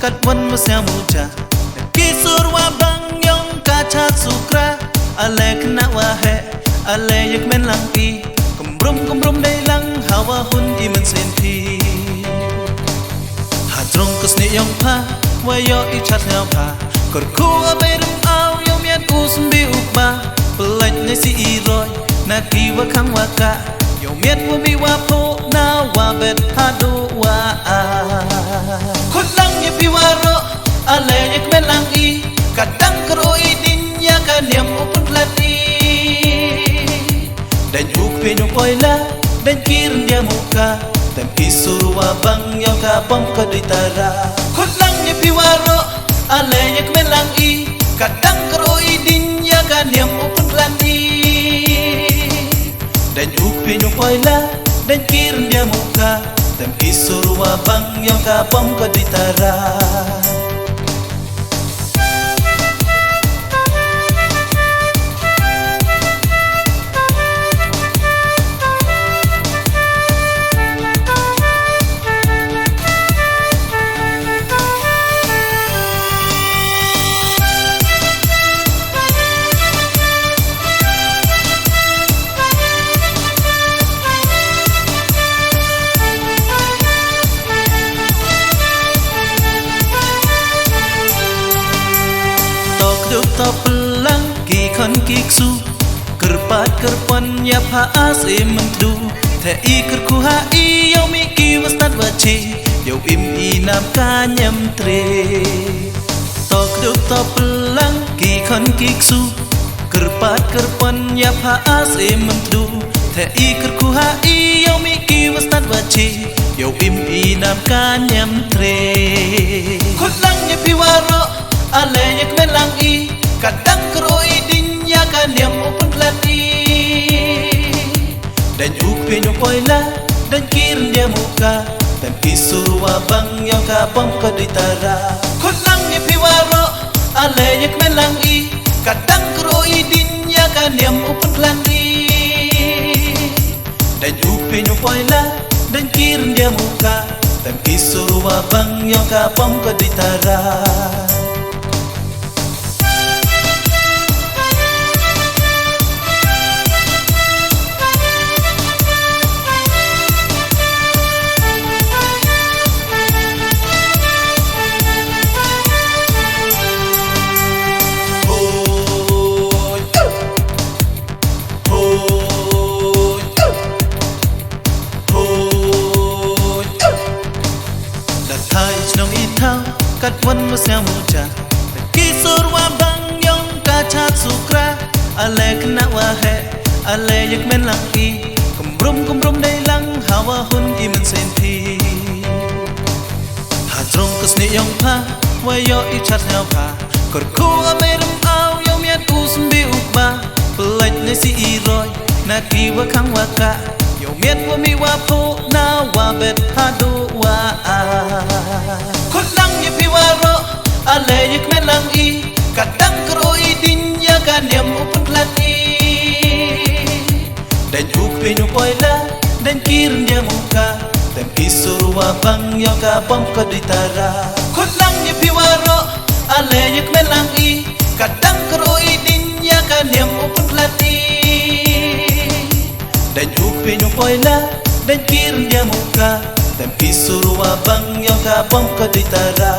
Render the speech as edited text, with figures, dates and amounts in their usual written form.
kat wan masya muja kisur wa bang yong kacha sukra ale kena wahe ale yak men langki kembrum dai lang hawa hun iman senti hatrong kusni yong pa wa yo I chat nyao pa kor ku aberum au yong miat usbi ukba pelaj ne si iroi na kiwa kang waka yong miat wa mi wa po na wa bet hadu wa khutlang ye piwaro ale yak men langi kadang kroi din ya kaniam upun lati dan juk penyo poila dan kirin dia muka dan kisur wa bang yang ka bom ka ditara khutlang ye piwaro ale yak men langi kadang kroi din ya kaniam upun lati dan juk penyo poila dan kirin dia muka dan kisur wa bang yang ka bom ka ditara top lang ki khon ki su kerpat kerpon ya pha ase mendu the I kerku ha I yo mi ki wastat wachi yo im I nam ka nyam tre top lang ki khon ki su kerpat kerpon ya pha ase mendu the I kerku ha I yo mi ki wastat wachi yo im I nam ka nyam tre khutlang ye piwaro ale yak melang I kadang kroi din ya kaniam upun lati dan juk penyo poila dan kirin dia muka dan kisur wa bang yang ka bom ka ditara khutlang ye piwaro ale yak melang I kadang kroi din ya kaniam upun lati dan juk penyo poila dan kirin dia muka dan kisur wa bang yang ka bom ka ditara kat wan masya muja kisur wa bang yong kacha sukra ale kena wahe ale yak men langki kembrum dai lang hawa hun iman senti hatrong kusni yong pa wa yo I chat nyao pa kor ku aberum au yong miat usbi ukba pelaj ne si iroi na kiwa kang waka yo miat wa mi wa po na wa bet hadu wa khutlang ye piwaro ale yak men langi kadang kroi din ya kaniam upun lati dan juk penyo poila dan kirin dia muka dan kisur wa bang yang ka bom ka ditara khutlang ye piwaro ale yak men langi kadang kroi din ya kaniam upun lati dan juk penyo poila dan kirin dia muka dan kisur wa bang yang ka bom ka ditara